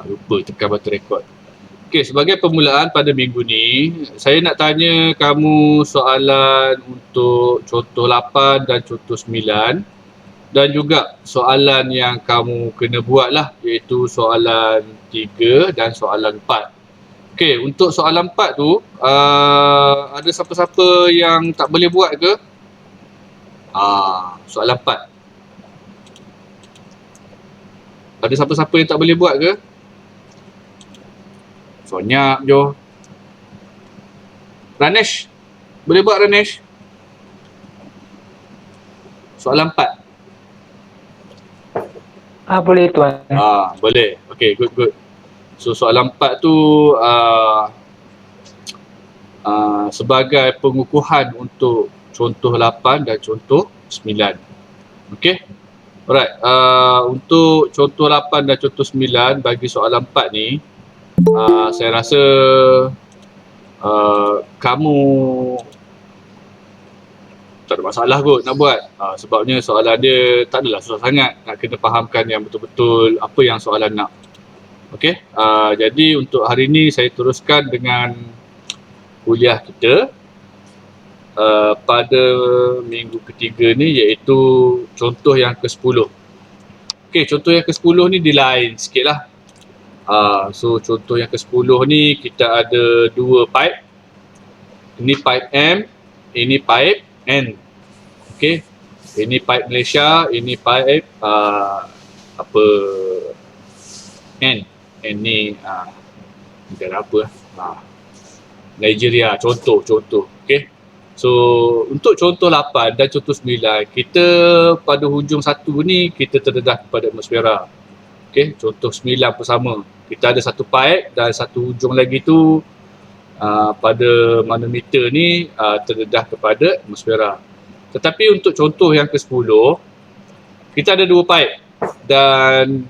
Lupa tekan button record. Okey, sebagai permulaan pada minggu ni, saya nak tanya kamu soalan untuk contoh 8 dan contoh 9 dan juga soalan yang kamu kena buat lah, iaitu soalan 3 dan soalan 4. Okey, untuk soalan 4 tu, ada siapa-siapa yang tak boleh buat ke? Soalan 4. Ada siapa-siapa yang tak boleh buat ke? Sonyak jo. Ranesh, boleh buat Ranesh? Soalan 4. Boleh tuan. Boleh. Okey, good. So soalan 4 tu sebagai pengukuhan untuk contoh 8 dan contoh 9. Okey. Alright, untuk contoh 8 dan contoh 9 bagi soalan 4 ni, saya rasa kamu tak ada masalah kot nak buat. Sebabnya soalan dia tak adalah susah sangat. Nak kena fahamkan yang betul-betul apa yang soalan nak. Okey, jadi untuk hari ni saya teruskan dengan kuliah kita pada minggu ketiga ni, iaitu contoh yang ke-10. Okey, contoh yang ke-10 ni dia lain sikit lah. So contoh yang ke-10 ni kita ada dua pipe. Ini pipe M, ini pipe N. Okey, ini pipe Malaysia, ini pipe N. N ni negara apa? Nigeria, contoh. Okey. So untuk contoh 8 dan contoh 9, kita pada hujung satu ni kita terdedah kepada atmosfera. Okey, contoh 9 pun sama. Kita ada satu pipe dan satu hujung lagi tu pada manometer ni terdedah kepada atmosfera. Tetapi untuk contoh yang ke-10, kita ada dua pipe dan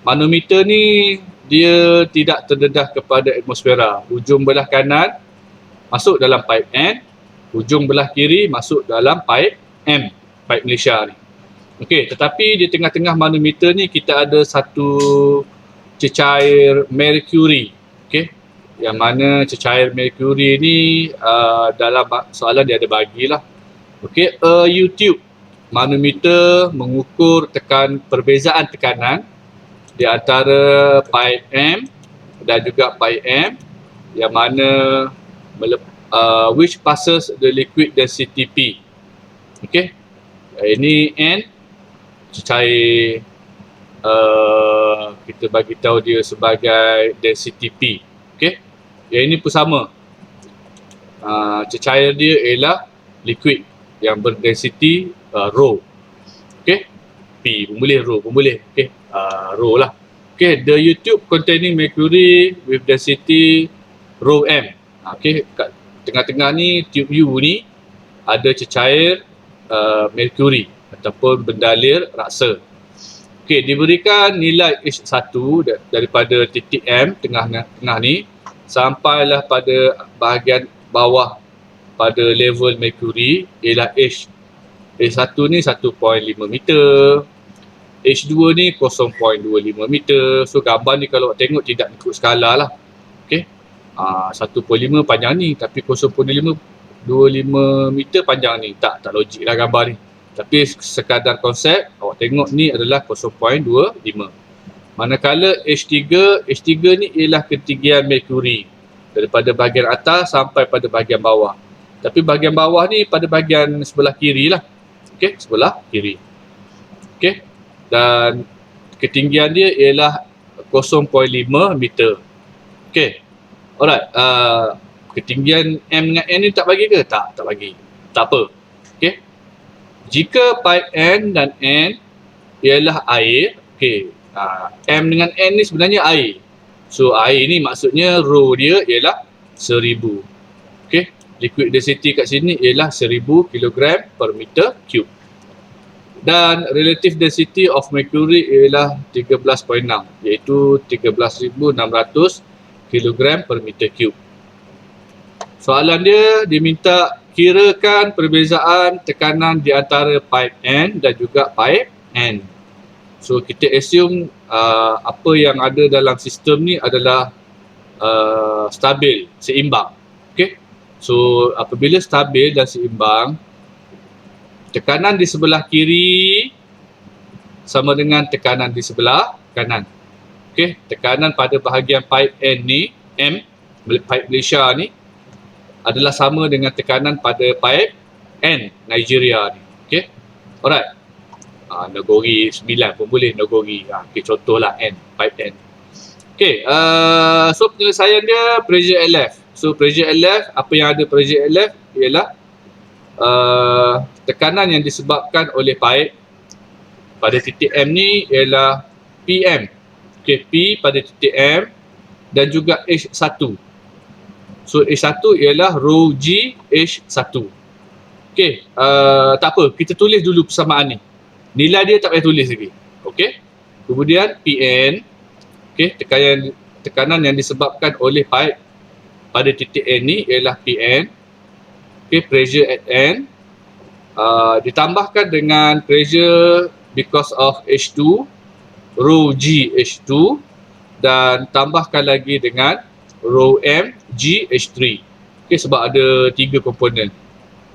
manometer ni dia tidak terdedah kepada atmosfera. Hujung belah kanan masuk dalam pipe N, hujung belah kiri masuk dalam pipe M, pipe Malaysia ni. Okey, tetapi di tengah-tengah manometer ni kita ada satu cecair merkuri. Okey, yang mana cecair merkuri ni dalam soalan dia ada bagilah. Okey, a U-tube manometer mengukur perbezaan tekanan di antara pipe M dan juga pipe M, yang mana which passes the liquid density P. Okey, ini N, cecair kita bagi tahu dia sebagai density P. Okey, yang ini pun sama. Cecair dia ialah liquid yang berdensity rho. Okey, P pun boleh, rho pun boleh. Okey, rho lah. Okey, the U-tube containing mercury with density rho M. Okey, kat tengah-tengah ni tube U ni ada cecair merkuri ataupun bendalir raksa. Okey, diberikan nilai H1 daripada titik M tengah ni sampailah pada bahagian bawah pada level merkuri ialah H. H1 ni 1.5 meter, H2 ni 0.25 meter. So gambar ni kalau tengok tidak ikut skala lah. Okey, 1.5 panjang ni, tapi 0.25 meter panjang ni. Tak logik lah gambar ni. Tapi sekadar konsep, awak tengok ni adalah 0.25. Manakala H3 ni ialah ketinggian merkuri daripada bahagian atas sampai pada bahagian bawah. Tapi bahagian bawah ni pada bahagian sebelah kiri lah. Okey, sebelah kiri. Okey, dan ketinggian dia ialah 0.5 meter. Okey, alright. Ketinggian M dengan N ni tak bagi ke? Tak bagi. Tak apa. Okey, jika pipe N dan N ialah air, okey, M dengan N ni sebenarnya air. So air ni maksudnya rho dia ialah 1000. Okey, liquid density kat sini ialah 1000 kg per meter cube. Dan relative density of mercury ialah 13.6, iaitu 13,600 kg per meter cube. Soalan dia diminta kirakan perbezaan tekanan di antara pipe N dan juga pipe N. So kita assume apa yang ada dalam sistem ni adalah stabil, seimbang. Okay. So apabila stabil dan seimbang, tekanan di sebelah kiri sama dengan tekanan di sebelah kanan. Okay. Tekanan pada bahagian pipe N ni, M, pipe Malaysia ni, adalah sama dengan tekanan pada pipe N, Nigeria ni. Okay. Alright. Nagori 9 pun boleh, Nagori. Okay, contohlah N, pipe N. Okay, so penyelesaian dia pressure LF. So pressure LF, apa yang ada pressure LF ialah tekanan yang disebabkan oleh pipe pada titik M ni ialah PM. Okay, P pada titik M dan juga H1. So H1 ialah rho G H1. Okay, tak apa, kita tulis dulu persamaan ni. Nilai dia tak payah tulis lagi. Okey. Kemudian PN, okey, tekanan yang disebabkan oleh pipe pada titik N ni ialah PN. Okey, pressure at N ditambahkan dengan pressure because of H2, rho G H2, dan tambahkan lagi dengan rho M G H3. Okey, sebab ada 3 komponen.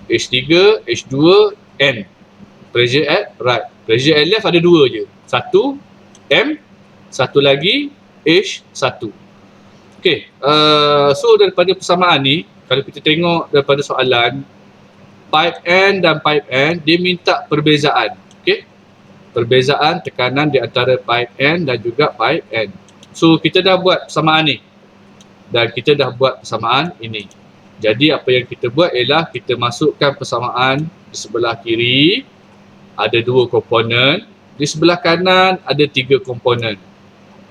H3, H2, N. Pressure at right. Pressure at left ada 2 je. Satu M, satu lagi H1. Okey, so daripada persamaan ni, kalau kita tengok daripada soalan, pipe N dan pipe N, dia minta perbezaan. Okey, perbezaan tekanan di antara pipe N dan juga pipe N. So kita dah buat persamaan ni dan kita dah buat persamaan ini. Jadi apa yang kita buat ialah kita masukkan persamaan di sebelah kiri ada 2 komponen, di sebelah kanan ada 3 komponen.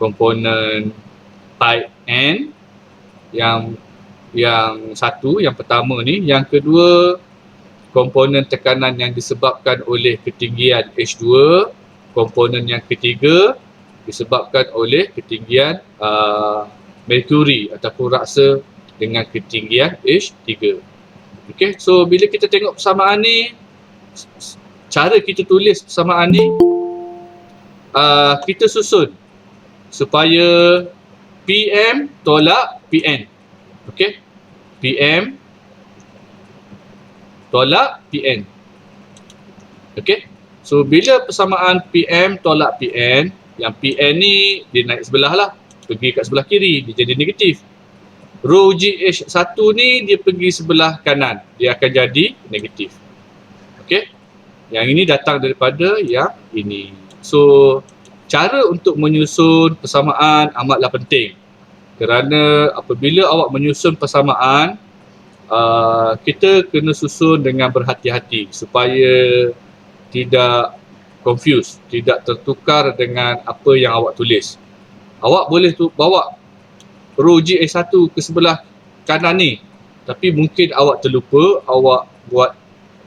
Komponen pipe N yang satu, yang pertama ni, yang kedua komponen tekanan yang disebabkan oleh ketinggian H2, komponen yang ketiga disebabkan oleh ketinggian merkuri ataupun raksa dengan ketinggian H3. Okey, so bila kita tengok persamaan ni, cara kita tulis persamaan ni, kita susun supaya PM tolak PN. Okey, PM tolak PN. Okey, so bila persamaan PM tolak PN, yang PN ni dia naik sebelah lah, pergi kat sebelah kiri, dia jadi negatif. Rho GH1 ni dia pergi sebelah kanan, dia akan jadi negatif. Okey, yang ini datang daripada yang ini. So cara untuk menyusun persamaan amatlah penting, kerana apabila awak menyusun persamaan, kita kena susun dengan berhati-hati supaya tidak confuse, tidak tertukar dengan apa yang awak tulis. Awak boleh bawa rho GH1 ke sebelah kanan ni, tapi mungkin awak terlupa, awak buat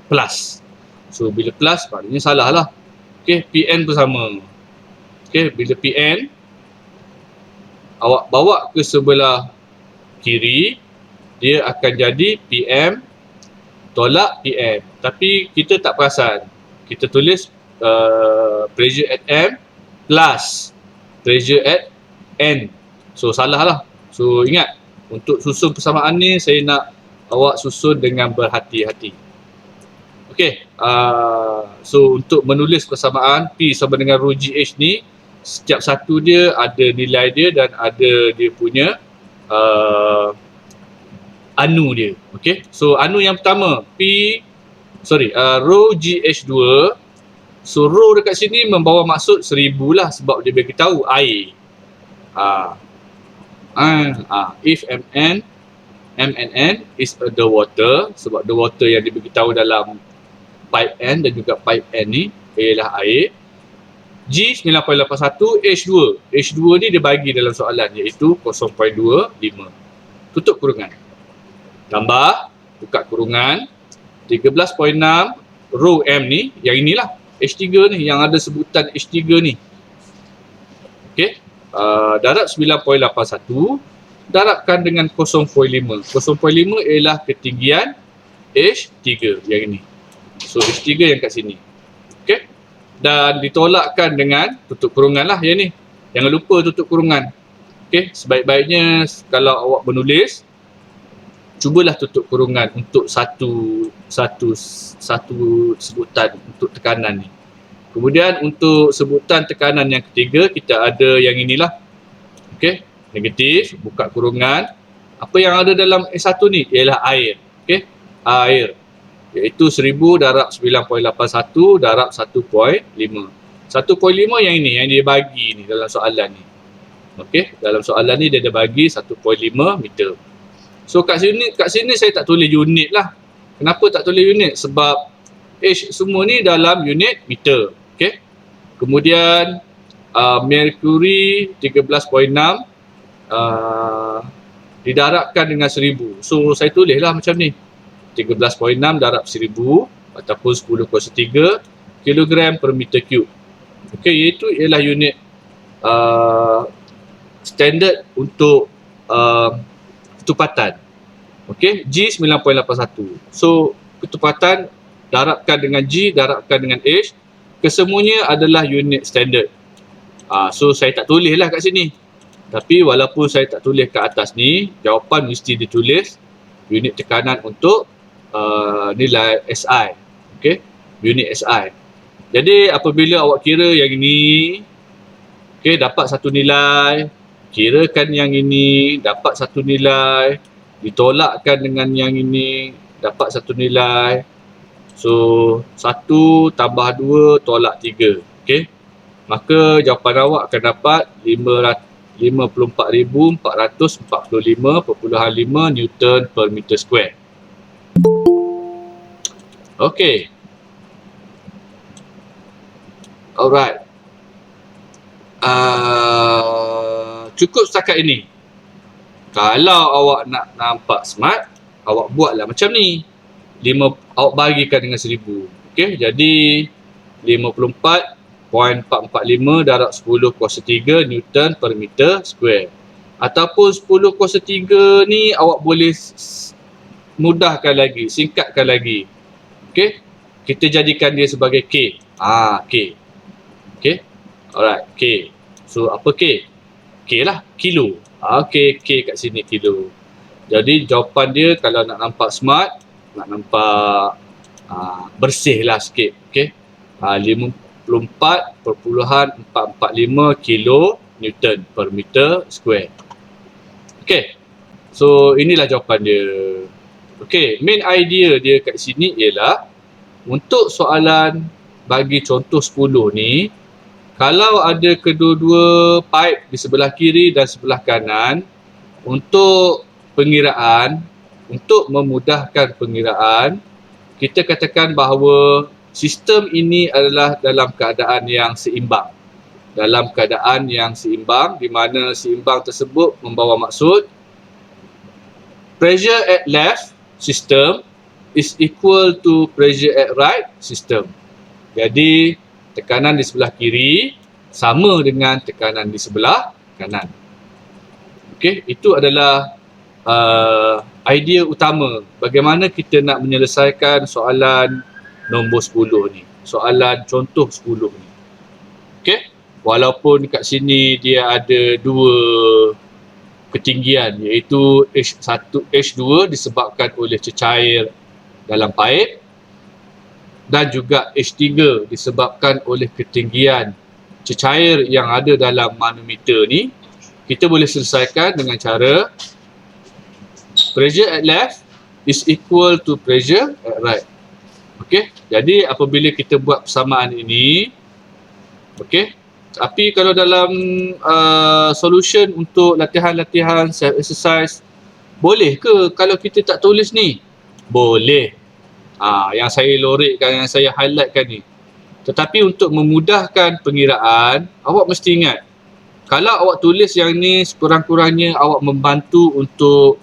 plus. So bila plus maknanya salah lah. Okay, PN pun sama. Okay, bila PN awak bawa ke sebelah kiri, dia akan jadi PM tolak PN. Tapi kita tak perasan. Kita tulis pressure at M plus pressure at N. So salah lah. So ingat, untuk susun persamaan ni saya nak awak susun dengan berhati-hati. Okey, so untuk menulis persamaan P sama dengan rho GH ni, setiap satu dia ada nilai dia dan ada dia punya anu dia. Okey, so anu yang pertama rho GH2. So rho dekat sini membawa maksud 1000 lah, sebab dia bagi tahu air. If M and N is the water, sebab the water yang dibagi tahu dalam pipe N dan juga pipe N ni ialah air. G 9.81, H2 ni dia bagi dalam soalan, iaitu 0.25. Tutup kurungan. Tambah, buka kurungan, 13.6 rho M ni, yang inilah H3 ni, yang ada sebutan H3 ni. Okey, darab 9.81 darabkan dengan 0.5. 0.5 ialah ketinggian H3 yang ini. So H3 yang kat sini. Okey. dan ditolakkan dengan tutup kurungan lah yang ni. Jangan lupa tutup kurungan. Okey, sebaik-baiknya kalau awak menulis, cubalah tutup kurungan untuk satu sebutan untuk tekanan ni. Kemudian untuk sebutan tekanan yang ketiga, kita ada yang inilah. Okey, negatif, buka kurungan. Apa yang ada dalam S1 ni ialah air. Okey, air. Iaitu 1000 darab 9.81 darab 1.5. 1.5 yang ini, yang dia bagi ni dalam soalan ni. Okey, dalam soalan ni dia ada bagi 1.5 meter. So kat sini saya tak tulis unit lah. Kenapa tak tulis unit? Sebab H semua ni dalam unit meter. Okey. Kemudian merkuri 13.6 didarabkan dengan 1000. So saya tulislah macam ni. 13.6 darab 1000 ataupun 10/3 kilogram per meter cube. Okey, iaitu ialah unit standard untuk ketupatan. Okey, G 9.81. So ketupatan darabkan dengan G, darabkan dengan H, kesemuanya adalah unit standard. So saya tak tulislah kat sini. Tapi walaupun saya tak tulis kat atas ni, jawapan mesti ditulis unit tekanan untuk nilai SI. Okey, unit SI. Jadi apabila awak kira yang ini, okey, dapat satu nilai, kirakan yang ini, dapat satu nilai, ditolakkan dengan yang ini, dapat satu nilai. So 1 tambah 2 tolak 3. Okey, maka jawapan awak akan dapat 54,445.5 Newton per meter square. Okey. Alright. Cukup setakat ini. Kalau awak nak nampak smart, awak buatlah macam ni. Awak bagikan dengan 1000. Okey, jadi 54.445 darab 10/3 Newton per meter square. Ataupun 10/3 ni awak boleh mudahkan lagi, singkatkan lagi. Okey, kita jadikan dia sebagai K. K. Okey, alright, K. So apa K? K lah, kilo. Okey, K kat sini kilo. Jadi jawapan dia kalau nak nampak smart, nak nampak bersih lah sikit. Okey, 54.445 kilo Newton per meter square. Okey, so inilah jawapan dia. Okey, main idea dia kat sini ialah untuk soalan bagi contoh 10 ni, kalau ada kedua-dua pipe di sebelah kiri dan sebelah kanan, untuk pengiraan, untuk memudahkan pengiraan, kita katakan bahawa sistem ini adalah dalam keadaan yang seimbang. Dalam keadaan yang seimbang, di mana seimbang tersebut membawa maksud pressure at left system is equal to pressure at right system. Jadi, tekanan di sebelah kiri sama dengan tekanan di sebelah kanan. Okey, itu adalah idea utama bagaimana kita nak menyelesaikan soalan nombor 10 ni. Soalan contoh 10 ni. Okey, walaupun kat sini dia ada dua ketinggian, iaitu H1, H2 disebabkan oleh cecair dalam paip, dan juga H3 disebabkan oleh ketinggian cecair yang ada dalam manometer ni. Kita boleh selesaikan dengan cara pressure at left is equal to pressure at right. Okey, jadi apabila kita buat persamaan ini, okey, tapi kalau dalam solution untuk latihan-latihan self exercise, boleh ke kalau kita tak tulis ni? Boleh. Yang saya lorekkan, yang saya highlightkan ni. Tetapi untuk memudahkan pengiraan, awak mesti ingat, kalau awak tulis yang ni, sekurang-kurangnya awak membantu untuk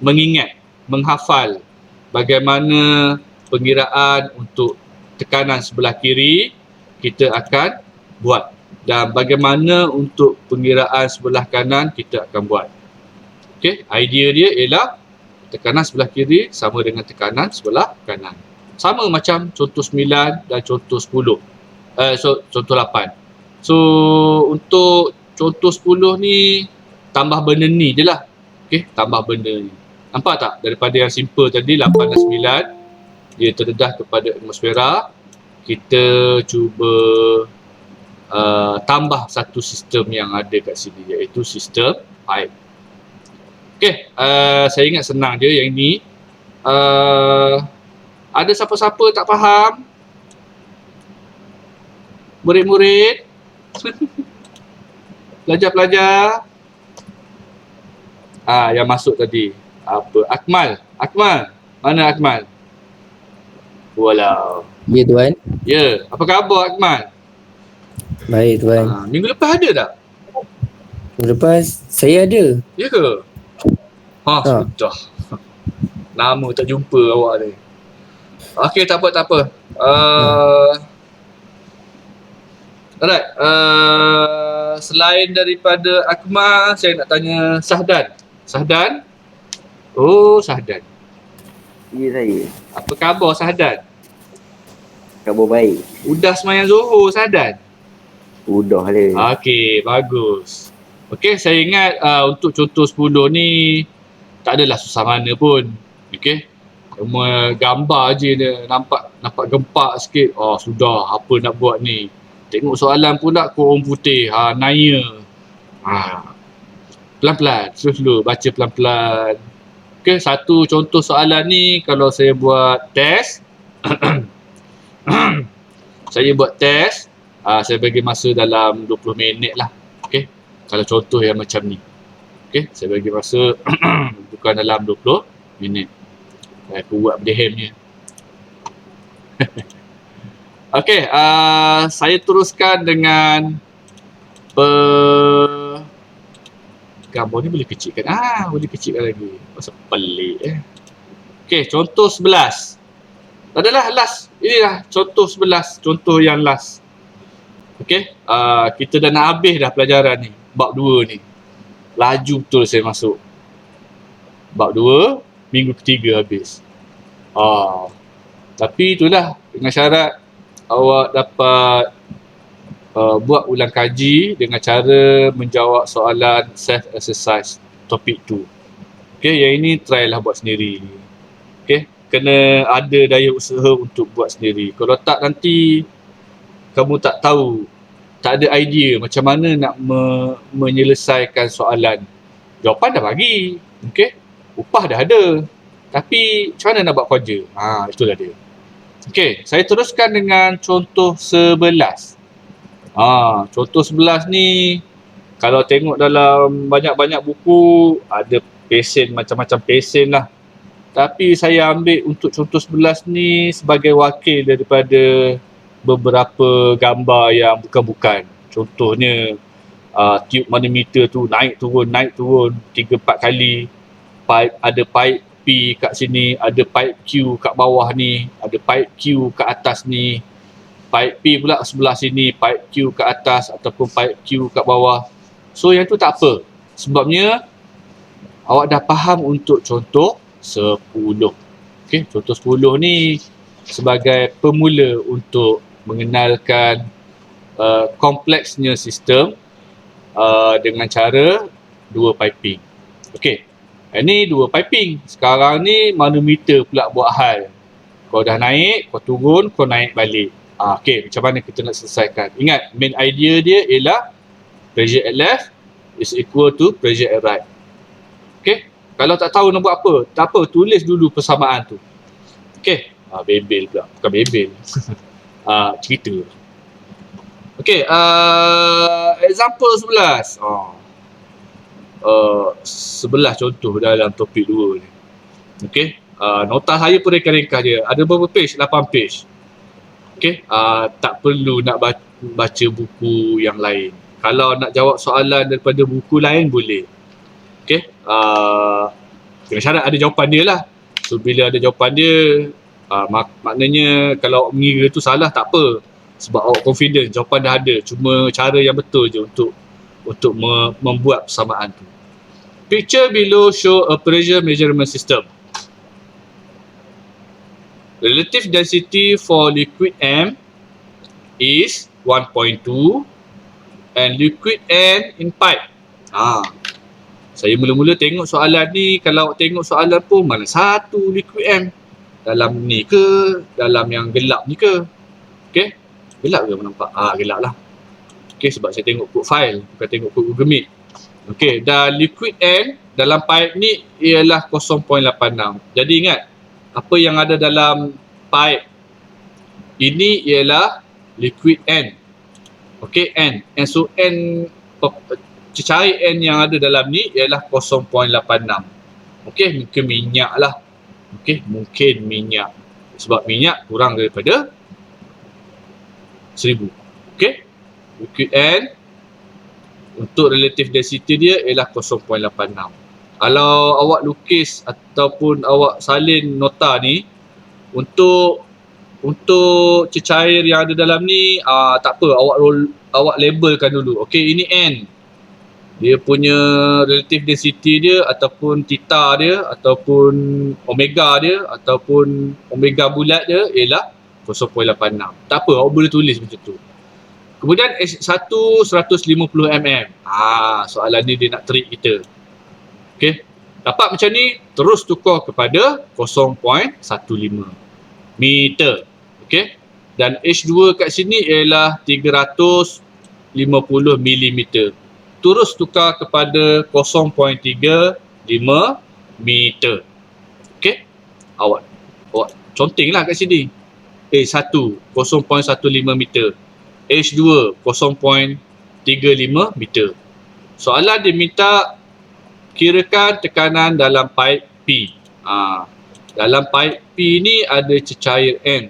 mengingat, menghafal bagaimana pengiraan untuk tekanan sebelah kiri kita akan buat, dan bagaimana untuk pengiraan sebelah kanan kita akan buat. Okey, idea dia ialah tekanan sebelah kiri sama dengan tekanan sebelah kanan. Sama macam contoh 9 dan contoh 10. Contoh 8. So untuk contoh 10 ni tambah benda ni je lah. Okay, tambah benda ni. Nampak tak? Daripada yang simple tadi 8 dan 9, dia terdedah kepada atmosfera. Kita cuba tambah satu sistem yang ada kat sini, iaitu sistem pipe. Okay, saya ingat senang je yang ni. Ada siapa-siapa tak faham? Murid-murid? Pelajar-pelajar? Yang masuk tadi. Apa? Akmal. Mana Akmal? Walau. Ya Tuan. Ya, apa khabar Akmal? Baik Tuan. Minggu lepas ada tak? Minggu lepas saya ada. Ya ke? Sudah. Lama tak jumpa awak ni. Okey, tak apa. Alright. Selain daripada Akmal, saya nak tanya Sahdan. Sahdan? Oh, Sahdan. Ya, saya. Apa khabar Sahdan? Khabar baik. Udah semayang Zuhur Sahdan? Udah lah. Okey, bagus. Okey, saya ingat untuk contoh 10 ni tak adalah susah mana pun. Okey. Cuma gambar je dia nampak gempak sikit. Sudah, apa nak buat ni? Tengok soalan pula kurung putih. Naya. Pelan-pelan. Slow-slow. Baca pelan-pelan. Okey, satu contoh soalan ni kalau saya buat test. Saya buat test. Saya bagi masa dalam 20 minit lah. Okey. Kalau contoh yang macam ni. Okey, saya bagi masa bukan dalam 20 minit. Aku buat berdehamnya. Okey, saya teruskan dengan gambar ni boleh kecilkan. Boleh kecilkan lagi. Pasal pelik Okey, contoh 11. Adalah last. Inilah contoh 11. Contoh yang last. Okey, kita dah nak habis dah pelajaran ni. Bab 2 ni. Laju betul saya masuk. Bab 2, minggu ketiga habis. Tapi itulah dengan syarat awak dapat buat ulang kaji dengan cara menjawab soalan self exercise topik 2. Okey, yang ini try lah buat sendiri. Okey, kena ada daya usaha untuk buat sendiri. Kalau tak nanti kamu tak tahu, tak ada idea macam mana nak menyelesaikan soalan. Jawapan dah bagi. Okey, upah dah ada. Tapi macam mana nak buat kerja? Itulah dia. Okey, saya teruskan dengan contoh 11. Contoh 11 ni kalau tengok dalam banyak-banyak buku ada pesen macam-macam pesen lah. Tapi saya ambil untuk contoh 11 ni sebagai wakil daripada beberapa gambar yang bukan-bukan. Contohnya tube manometer tu naik turun 3-4 kali. Ada pipe P kat sini, ada pipe Q kat bawah ni, ada pipe Q kat atas ni, pipe P pula sebelah sini, pipe Q kat atas ataupun pipe Q kat bawah. So yang tu tak apa. Sebabnya awak dah faham untuk contoh 10. Okey, contoh 10 ni sebagai pemula untuk mengenalkan kompleksnya sistem dengan cara 2 piping. Okey. Ini 2 piping. Sekarang ni manometer pula buat hal. Kau dah naik, kau turun, kau naik balik. Okey, macam mana kita nak selesaikan? Ingat, main idea dia ialah pressure at left is equal to pressure at right. Okey, kalau tak tahu nak buat apa, tak apa, tulis dulu persamaan tu. Okey, bebel pula. Bukan bebel. Cerita. Okey, example 11. 11 contoh dalam topik 2 ni. Okey, nota saya pun ringkas je. Ada berapa page? 8 page. Okey, tak perlu nak baca buku yang lain. Kalau nak jawab soalan daripada buku lain boleh. Okey, dengan syarat ada jawapan dia lah. So bila ada jawapan dia, maknanya kalau awak mengira tu salah tak apa. Sebab awak confident jawapan dah ada. Cuma cara yang betul je untuk membuat persamaan tu. Picture below show a pressure measurement system. Relative density for liquid M is 1.2 and liquid N in pipe. Saya mula-mula tengok soalan ni, kalau tengok soalan pun mana satu liquid N? Dalam ni ke? Dalam yang gelap ni ke? Okay, gelap ke nampak? Gelap lah. Okay, sebab saya tengok code file, bukan tengok code Google Meet. Okay, dan liquid N dalam pipe ni ialah 0.86. Jadi ingat, apa yang ada dalam pipe ini ialah liquid N. Okay, N. And so N, cecair N yang ada dalam ni ialah 0.86. Okay, mungkin minyak lah. Okay, mungkin minyak. Sebab minyak kurang daripada 1000. Okay, liquid N untuk relative density dia ialah 0.86. Kalau awak lukis ataupun awak salin nota ni untuk cecair yang ada dalam ni, tak apa, awak labelkan dulu. Okey, ini N. Dia punya relative density dia ataupun theta dia ataupun omega dia ataupun omega bulat dia ialah 0.86. Tak apa, awak boleh tulis macam tu. Kemudian S1 150 mm. Soalan ni dia nak trick kita. Okey. Dapat macam ni, terus tukar kepada 0.15 meter. Okey. Dan H2 kat sini ialah 350 mm. Terus tukar kepada 0.35 meter. Okey. Awak contenglah kat sini. A1 0.15 meter. H2 0.35 meter. Soalan dia minta kirakan tekanan dalam pipe P. Dalam pipe P ni ada cecair N.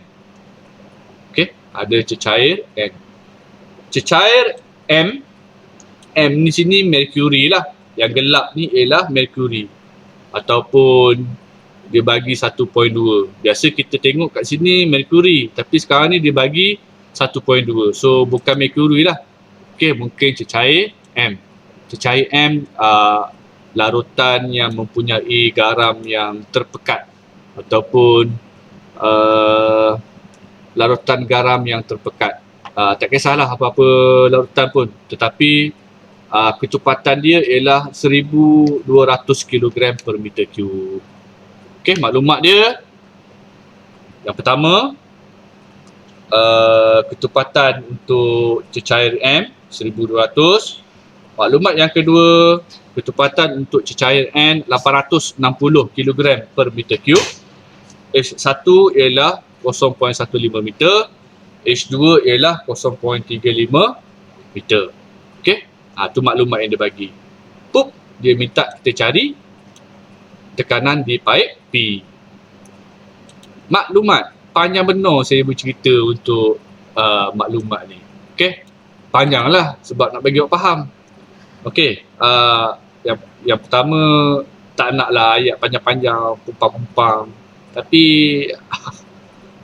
Okey, ada cecair N. Cecair M ni sini mercury lah. Yang gelap ni ialah mercury. Ataupun dia bagi 1.2. Biasa kita tengok kat sini mercury, tapi sekarang ni dia bagi 1.2. So bukan mercury lah. Okey, mungkin cecair M. Cecair M larutan yang mempunyai garam yang terpekat ataupun larutan garam yang terpekat. Tak kisahlah apa-apa larutan pun, tetapi kecepatan dia ialah 1200 kg per meter cube. Okey, maklumat dia yang pertama, kecepatan untuk cecair M 1200. Maklumat yang kedua, kecepatan untuk cecair N 860 kg per meter cube. H1 ialah 0.15 meter, H2 ialah 0.35 meter. Okey, tu maklumat yang dia bagi. Dia minta kita cari tekanan di pipe P. Maklumat panjang benar saya bercerita untuk maklumat ni. Okey, panjang lah sebab nak bagi awak faham. Okey, yang pertama, tak naklah ayat panjang-panjang, pumpang-pumpang. Tapi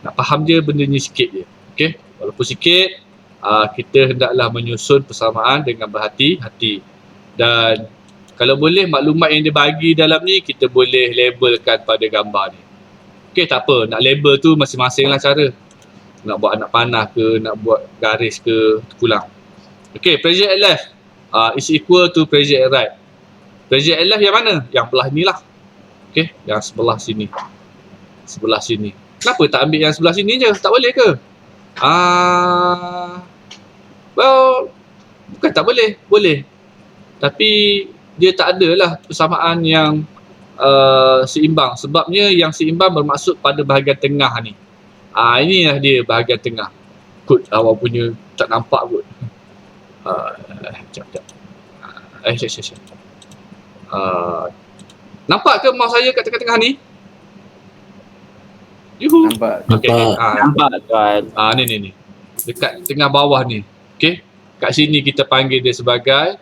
nak faham je benda ni sikit je. Okey, walaupun sikit, kita hendaklah menyusun persamaan dengan berhati-hati. Dan kalau boleh maklumat yang dia bagi dalam ni kita boleh labelkan pada gambar ni. Okey, tak apa, nak label tu masing-masing lah cara. Nak buat anak panah ke, nak buat garis ke, terpulang. Okey, pressure at left is equal to pressure at right. Pressure at left yang mana? Yang belah ni lah. Okey, yang sebelah sini. Sebelah sini. Kenapa tak ambil yang sebelah sini je? Tak boleh ke? Well, bukan tak boleh. Boleh. Tapi dia tak adalah persamaan yang seimbang. Sebabnya yang seimbang bermaksud pada bahagian tengah ni. Inilah dia bahagian tengah. Kot awak punya tak nampak kot. Sekejap. Nampak ke mouse saya kat tengah-tengah ni? Yuhu. Nampak. Okay. Nampak tuan. Ni. Dekat tengah bawah ni. Okey. Kat sini kita panggil dia sebagai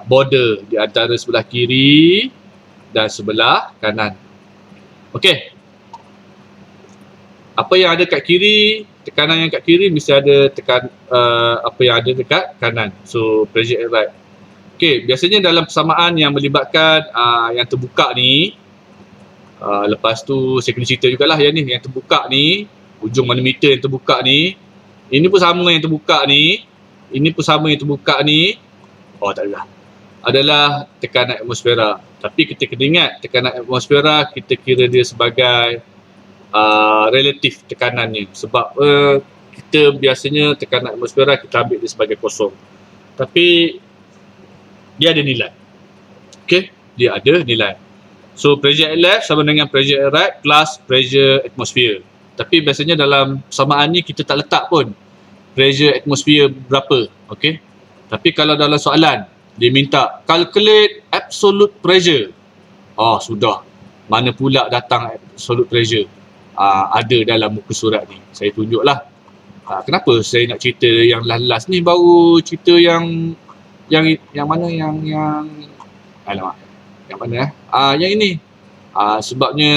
border di antara sebelah kiri dan sebelah kanan. Okey. Apa yang ada kat kiri, tekanan yang kat kiri mesti ada apa yang ada dekat kanan. So pressure at right. Okey, biasanya dalam persamaan yang melibatkan yang terbuka ni, lepas tu saya kena cerita jugalah yang ni, yang terbuka ni, ujung manometer yang terbuka ni, Ini pun sama yang terbuka ni. Ini pun sama yang terbuka ni. Oh, tak adalah. Adalah tekanan atmosfera. Tapi kita kena ingat, tekanan atmosfera kita kira dia sebagai relatif tekanannya. Sebab kita biasanya tekanan atmosfera kita ambil dia sebagai kosong. Tapi dia ada nilai. Okay, dia ada nilai. So pressure at left sama dengan pressure at right plus pressure atmosphere. Tapi biasanya dalam persamaan ni kita tak letak pun pressure atmosphere berapa. Okay. Tapi kalau dalam soalan dia minta calculate absolute pressure. Oh, sudah. Mana pula datang absolute pressure? Ada dalam muka surat ni. Saya tunjuklah. Kenapa saya nak cerita yang last ni, baru cerita yang mana yang alamak. Yang mana yang ini. Sebabnya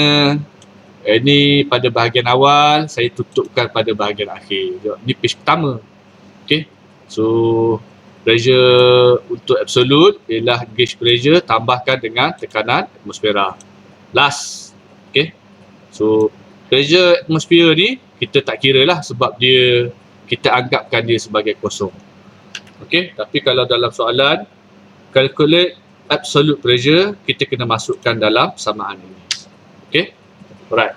ini pada bahagian awal, saya tutupkan pada bahagian akhir. Ni page pertama. Okay. So pressure untuk absolute ialah gauge pressure tambahkan dengan tekanan atmosfera. Last. Okay. So pressure atmosfera ni kita tak kira lah sebab kita anggapkan dia sebagai kosong. Okay. Tapi kalau dalam soalan calculate absolute pressure, kita kena masukkan dalam samaan ini. Okay. Alright.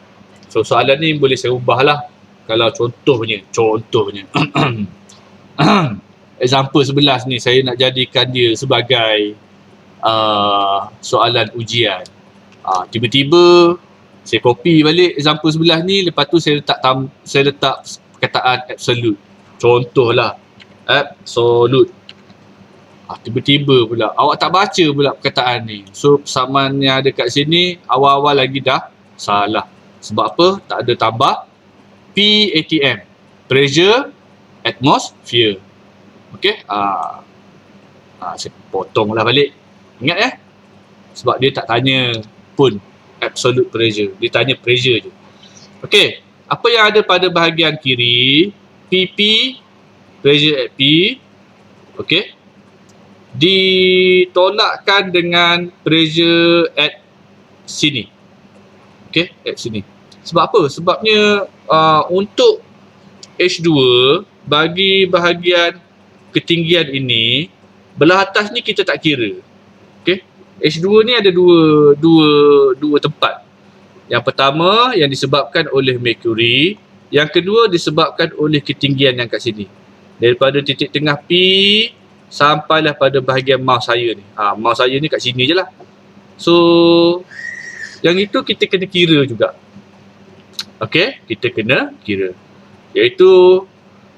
So soalan ni boleh saya ubah lah. Kalau contohnya example 11 ni saya nak jadikan dia sebagai soalan ujian. Tiba-tiba saya copy balik example 11 ni, lepas tu saya letak perkataan absolute. Contohlah absolute. Tiba-tiba pula awak tak baca pula perkataan ni. So persamaan yang ada kat sini awal-awal lagi dah salah. Sebab apa? Tak ada tambah PATM, pressure atmosphere. Okey, saya potonglah balik. Ingat sebab dia tak tanya pun absolute pressure, dia tanya pressure je. Okey, apa yang ada pada bahagian kiri, PP, pressure at P, okey, ditolakkan dengan pressure at sini. Okey, at sini. Sebab apa? Sebabnya untuk H2 bagi bahagian ketinggian ini, belah atas ni kita tak kira. Okey. H2 ni ada dua tempat. Yang pertama yang disebabkan oleh merkuri, yang kedua disebabkan oleh ketinggian yang kat sini. Daripada titik tengah P sampailah pada bahagian mouse saya ni. Mouse saya ni kat sini je lah. So yang itu kita kena kira juga. Okey, kita kena kira. Iaitu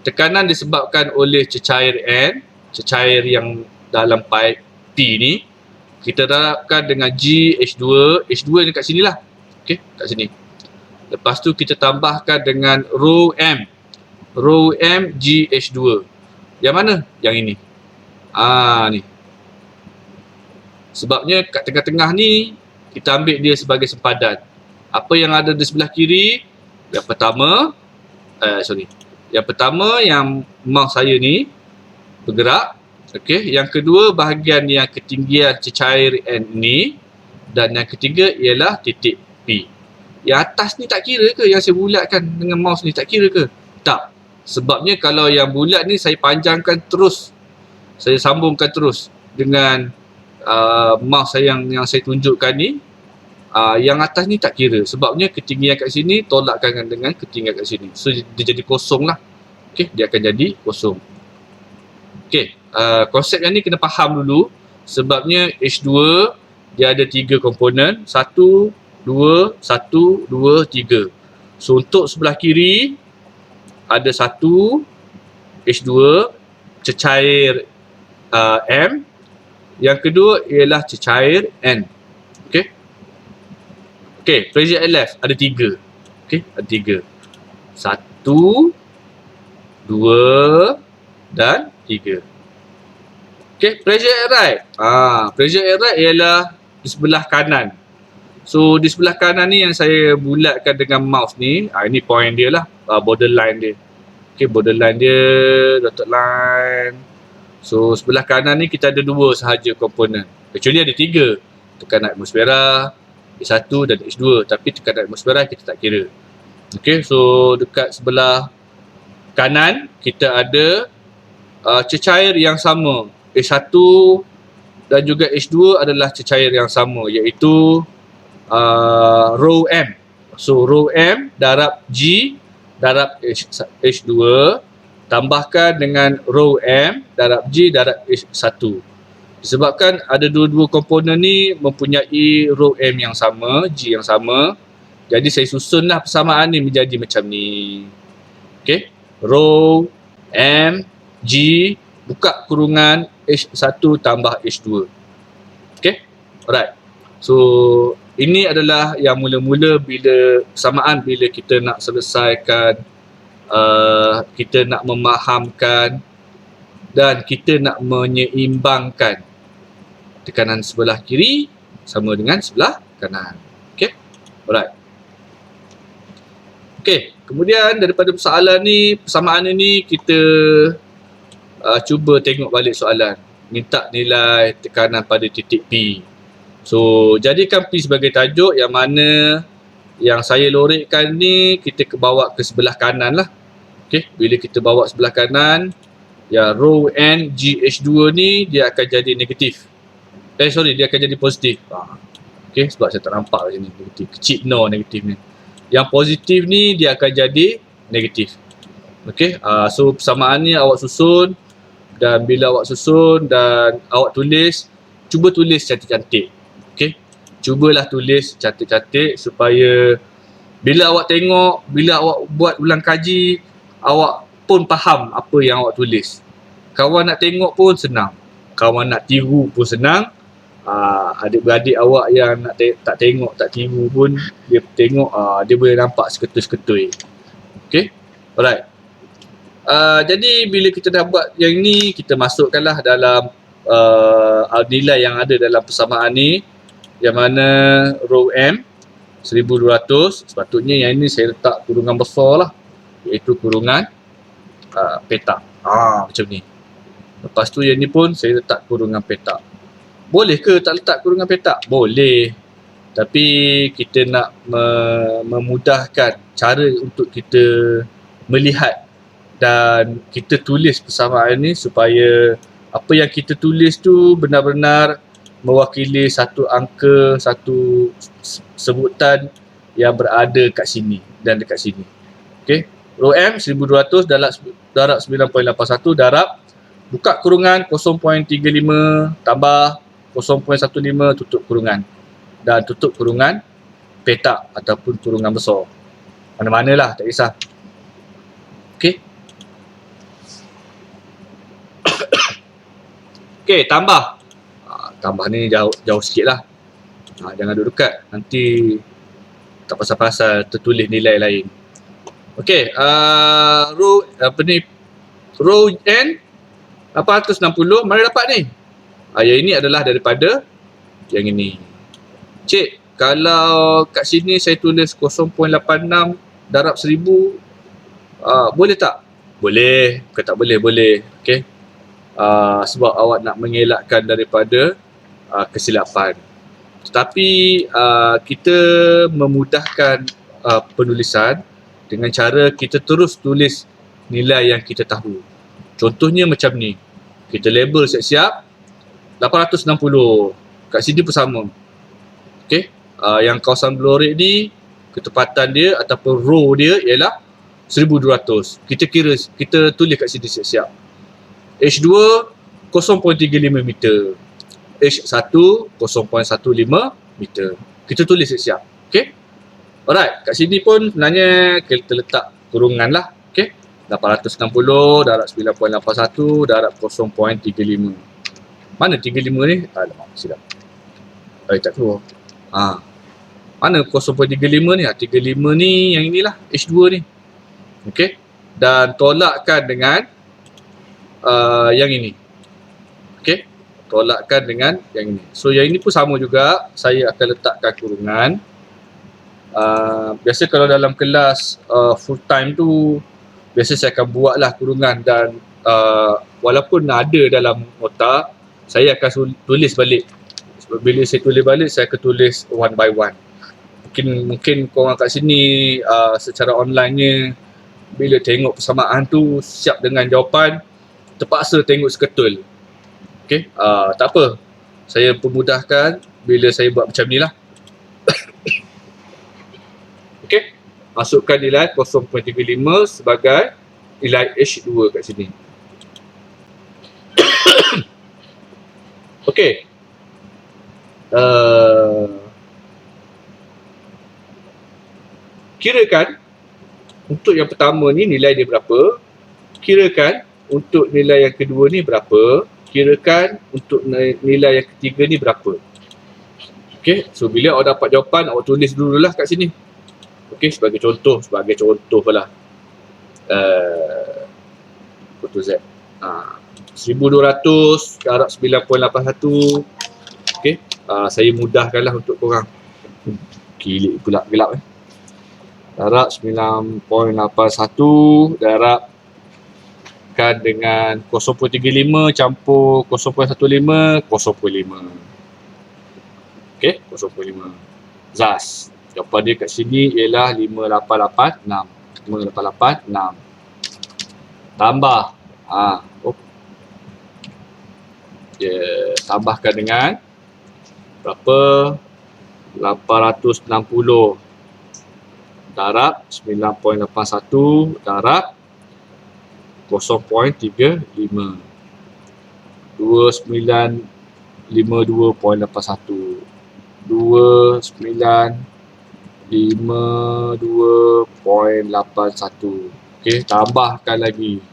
tekanan disebabkan oleh cecair N, cecair yang dalam pipe P ni, kita darabkan dengan GH2, H2 ni kat sini lah. Okey, kat sini. Lepas tu kita tambahkan dengan rho M GH2. Yang mana? Yang ini. Ni. Sebabnya kat tengah-tengah ni kita ambil dia sebagai sempadan. Apa yang ada di sebelah kiri? Yang pertama yang mouse saya ni bergerak. Okey, yang kedua bahagian yang ketinggian cecair N ni, dan yang ketiga ialah titik P. Yang atas ni tak kira ke? Yang saya bulatkan dengan mouse ni tak kira ke? Tak. Sebabnya kalau yang bulat ni saya panjangkan terus, saya sambungkan terus dengan mouse saya yang saya tunjukkan ni. Yang atas ni tak kira. Sebabnya ketinggian kat sini tolakkan dengan ketinggian kat sini. So dia jadi kosong lah. Okey, dia akan jadi kosong. Okey, konsep yang ni kena faham dulu. Sebabnya H2 dia ada 3 komponen. 1, 2, 1, 2, 3. So untuk sebelah kiri ada 1 H2 cecair M. Yang kedua ialah cecair N. Okey. Okey, pressure at left ada 3. Okey, ada 3. 1, 2 dan 3. Okey, pressure at right. Pressure at right ialah di sebelah kanan. So di sebelah kanan ni yang saya bulatkan dengan mouse ni, ini point dia lah, borderline dia. Okey, borderline dia, dotted line. So sebelah kanan ni kita ada 2 sahaja komponen. Actually ada 3. Tekanan atmosfera, H1 dan H2, tapi tekanan atmosfera kita tak kira. Okey, so dekat sebelah kanan kita ada cecair yang sama. H1 dan juga H2 adalah cecair yang sama, iaitu rho M. So rho M darab G darab H2 tambahkan dengan rho M darab G darab H1. Disebabkan ada dua-dua komponen ni mempunyai rho M yang sama, G yang sama, jadi saya susunlah persamaan ni menjadi macam ni. Okey, rho M G buka kurungan H1 tambah H2. Okey, alright. So ini adalah yang mula-mula bila persamaan, bila kita nak selesaikan, kita nak memahamkan dan kita nak menyeimbangkan tekanan sebelah kiri sama dengan sebelah kanan. Okey, alright. Okey, kemudian daripada persamaan ini kita cuba tengok balik soalan. Minta nilai tekanan pada titik P. So, jadikan P sebagai tajuk, yang mana yang saya lorekkan ni kita bawa ke sebelah kanan lah. Okey, bila kita bawa sebelah kanan, ya rho N GH2 ni dia akan jadi negatif. Dia akan jadi positif. Okey, sebab saya tak nampak kat sini negatif. Kecil negatif ni. Yang positif ni dia akan jadi negatif. Okey, so persamaan ni awak susun, dan bila awak susun dan awak tulis, cuba tulis cantik-cantik. Okey, cubalah tulis cantik-cantik supaya bila awak tengok, bila awak buat ulang kaji, awak pun faham apa yang awak tulis. Kawan nak tengok pun senang, kawan nak tiru pun senang. Adik-beradik awak yang nak tak tengok, tak tiru pun, dia tengok, dia boleh nampak seketul-seketul. Okey, alright. Jadi bila kita dah buat yang ni, kita masukkanlah dalam nilai yang ada dalam persamaan ni, yang mana rho M 1200. Sepatutnya yang ini saya letak kurungan besar lah, iaitu kurungan petak. Macam ni. Lepas tu yang ni pun saya letak kurungan petak. Boleh ke tak letak kurungan petak? Boleh. Tapi kita nak memudahkan cara untuk kita melihat dan kita tulis persamaan ni supaya apa yang kita tulis tu benar-benar mewakili satu angka, satu sebutan yang berada kat sini dan dekat sini. Okey, rho M 1200 darab 9.81 darab buka kurungan 0.35 tambah 0.15 tutup kurungan, dan tutup kurungan petak ataupun kurungan besar. Mana-manalah, tak kisah. Okey. Okey, tambah. Tambah ni jauh sikit lah. Jangan duduk dekat. Nanti tak pasal-pasal tertulis nilai lain. Okey, rho N 860, mana dapat ni? Yang ini adalah daripada yang ini. Cik, kalau kat sini saya tulis 0.86 darab 1000, boleh tak? Boleh. Bukan tak boleh, boleh. Okey. Sebab awak nak mengelakkan daripada kesilapan. Tetapi kita memudahkan penulisan dengan cara kita terus tulis nilai yang kita tahu. Contohnya macam ni. Kita label siap-siap 860. Kat sini pun sama. Okey. Yang kawasan blue red ni, ketepatan dia ataupun row dia ialah 1200. Kita tulis kat sini siap-siap. H2 0.35 meter. H1 0.15 meter. Kita tulis siap-siap. Okey. Alright, kat sini pun sebenarnya kita letak kurungan lah. Okey. 860 darab 9.81 darab 0.35. Mana 35 ni? Alamak, silap. Tak keluar. Mana 0.35 ni? 35 ni yang inilah, H2 ni. Okey. Dan tolakkan dengan yang ini. Okey. Tolakkan dengan yang ini. So yang ini pun sama juga. Saya akan letakkan kurungan. Biasa kalau dalam kelas full time tu, biasa saya akan buatlah kurungan, dan walaupun ada dalam otak, saya akan tulis balik. Bila saya tulis balik, saya akan tulis one by one. Mungkin korang kat sini secara online-nya bila tengok persamaan tu siap dengan jawapan, terpaksa tengok seketul. Okey, tak apa. Saya permudahkan bila saya buat macam ni lah. Okey, masukkan nilai 0.35 sebagai nilai H2 kat sini. Okey. Kirakan untuk yang pertama ni nilai dia berapa, kirakan untuk nilai yang kedua ni berapa, kirakan untuk nilai yang ketiga ni berapa. Okey, so bila awak dapat jawapan, awak tulis dululah kat sini. Okey, sebagai contoh lah. Contoh Z. 1200 darab 9.81. Okey, saya mudahkanlah untuk korang. Kilik pula gelap darab 9.81 darabkan dengan 0.35 campur 0.15, 0.5. Okey, 0.5. ZAS. Jawapan dia kat sini ialah 5886. 5886. Tambah. Tambahkan dengan berapa? 860 darab 9.81 darab 0.35. 2952.81. 2952.81. Okey, tambahkan lagi.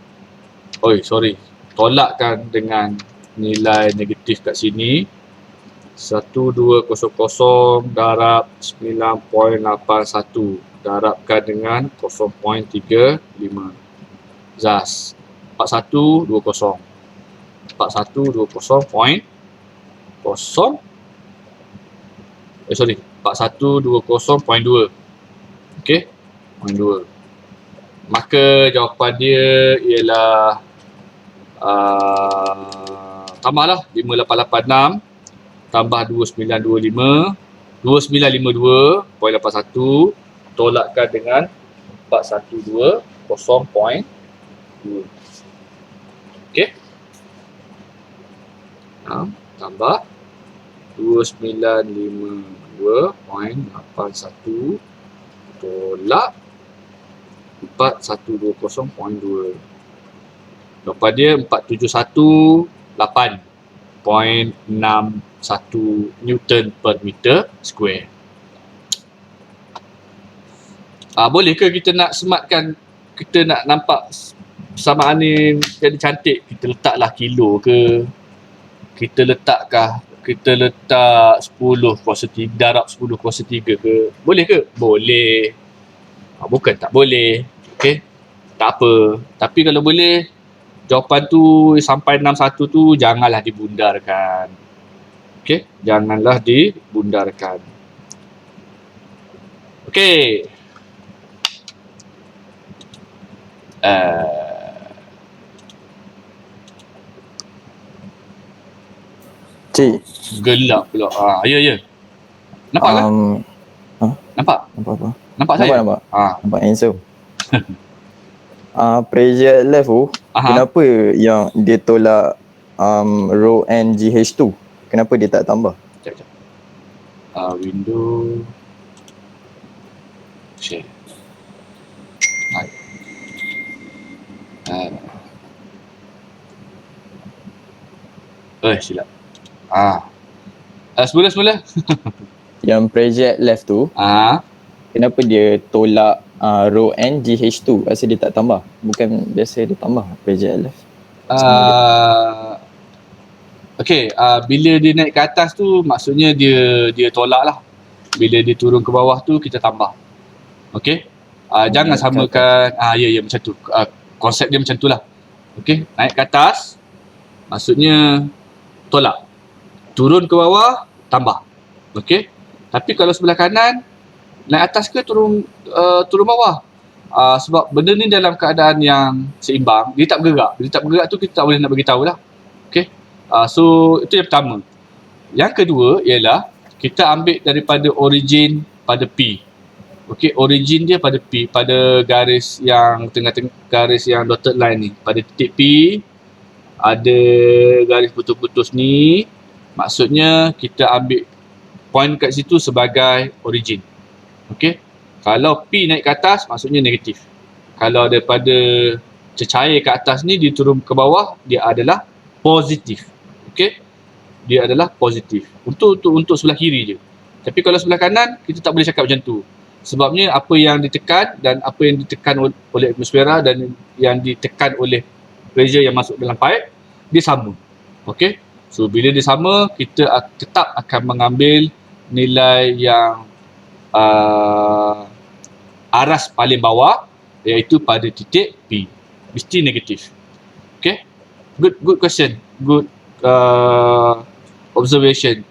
Tolakkan dengan nilai negatif kat sini. 1200 darab 9.81 darabkan dengan 0.35. ZAS 4120. 4120.0 4120.2. Okey, 0.2. Maka jawapan dia ialah tambahlah 5886 tambah 2925 2952.81 tolakkan dengan 4120.2. Okey. Tambah 2952.81 tolak 4120.2. Jawapan dia 4718.61 Newton per meter square. Boleh ke kita nak sematkan, kita nak nampak persamaan ni jadi cantik, kita letaklah kilo ke, kita letak 10 kuasa 3 darab 10 kuasa 3 ke, boleh ke? Boleh. Bukan tak boleh. Okey, tak apa. Tapi kalau boleh, jawapan tu sampai 61 tu janganlah dibundarkan. Okey, janganlah dibundarkan. Okey. Cik. Gelap pula. Ya. Nampak kan? Nampak? Nampak apa? Nampak saya? Nampak. Nampak handsome. Pressure left tu, kenapa yang dia tolak rho n GH2? Kenapa dia tak tambah? Sekejap. Window share. Silap. Semula. Yang project left tu, kenapa dia tolak rho n GH2? Asal dia tak tambah? Bukan biasa dia tambah project left. Okey, bila dia naik ke atas tu maksudnya dia tolak lah. Bila dia turun ke bawah tu kita tambah. Okey. Jangan samakan ya macam tu. Konsep dia macam tu lah. Okey, naik ke atas maksudnya tolak. Turun ke bawah tambah. Okey. Tapi kalau sebelah kanan naik atas ke turun bawah. Sebab benda ni dalam keadaan yang seimbang, dia tak bergerak. Bila tak bergerak tu kita tak boleh nak bagi tahu lah. Okey. So itu yang pertama. Yang kedua ialah kita ambil daripada origin pada P. Okey, origin dia pada P, pada garis yang tengah-tengah, garis yang dotted line ni, pada titik P ada garis putus-putus ni, maksudnya kita ambil point kat situ sebagai origin. Okey, kalau P naik ke atas maksudnya negatif. Kalau daripada cecair ke atas ni dia turun ke bawah, dia adalah positif. Okey, dia adalah positif untuk sebelah kiri je. Tapi kalau sebelah kanan kita tak boleh cakap macam tu. Sebabnya apa yang ditekan dan apa yang ditekan oleh atmosfera dan yang ditekan oleh pressure yang masuk dalam pipe, dia sama. Okey. So bila dia sama, kita tetap akan mengambil nilai yang aras paling bawah, iaitu pada titik P. Mesti negatif. Okey. Good question. Good observation.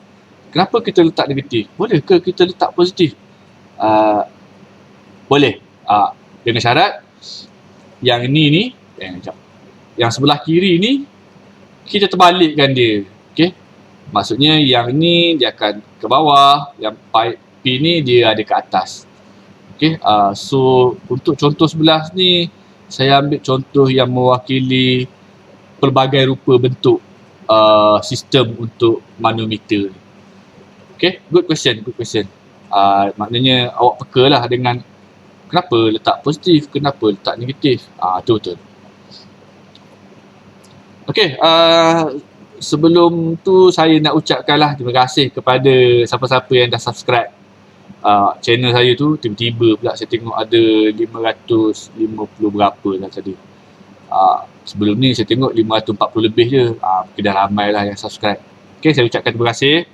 Kenapa kita letak negatif? Boleh ke kita letak positif? Boleh. Dengan syarat yang ini yang sebelah kiri ni kita terbalikkan dia. Okey. Maksudnya yang ni dia akan ke bawah, yang pipe P ni dia ada ke atas. Okey. So untuk contoh sebelah ni saya ambil contoh yang mewakili pelbagai rupa bentuk sistem untuk manometer. Okay, good question. Maknanya awak peka lah dengan kenapa letak positif, kenapa letak negatif. Itu betul. Okay, sebelum tu saya nak ucapkanlah terima kasih kepada siapa-siapa yang dah subscribe channel saya tu. Tiba-tiba pula saya tengok ada 550 berapa lah tadi. Sebelum ni saya tengok 540 lebih je. Mungkin dah ramai lah yang subscribe. Okay, saya ucapkan terima kasih.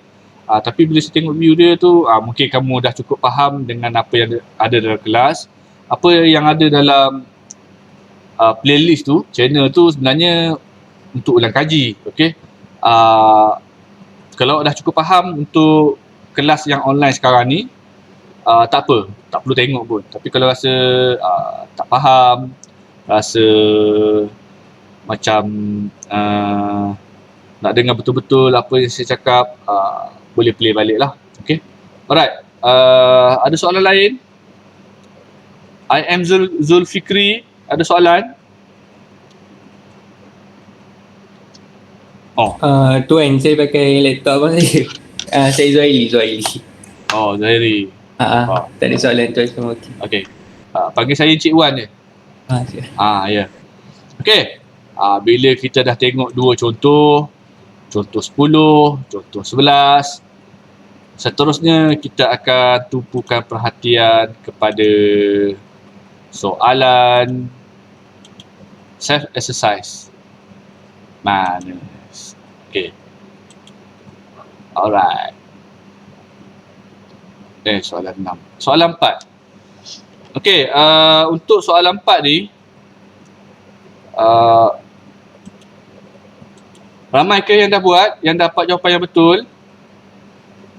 Tapi bila saya tengok view dia tu, mungkin kamu dah cukup faham dengan apa yang ada dalam kelas. Apa yang ada dalam playlist tu, channel tu sebenarnya untuk ulang kaji. Okay? Kalau dah cukup faham untuk kelas yang online sekarang ni, tak apa, tak perlu tengok pun. Tapi kalau rasa tak faham, rasa macam nak dengar betul-betul apa yang saya cakap, boleh play balik lah. Okay. Alright. Ada soalan lain? I am Zulfikri. Ada soalan? Tuan, saya pakai laptop abang saya. Saya Zuhaili. Oh, Zahiri. Tak ada soalan tuan, semua okey. Okay. Panggil saya Cik Wan je. Siap. Ya. Okay. Bila kita dah tengok dua contoh 10, contoh 11, seterusnya kita akan tumpukan perhatian kepada soalan self exercise. Mana? Okay. Alright. Soalan 6. Soalan 4. Okay, untuk soalan 4 ni, ramai ke yang dah buat, yang dapat jawapan yang betul?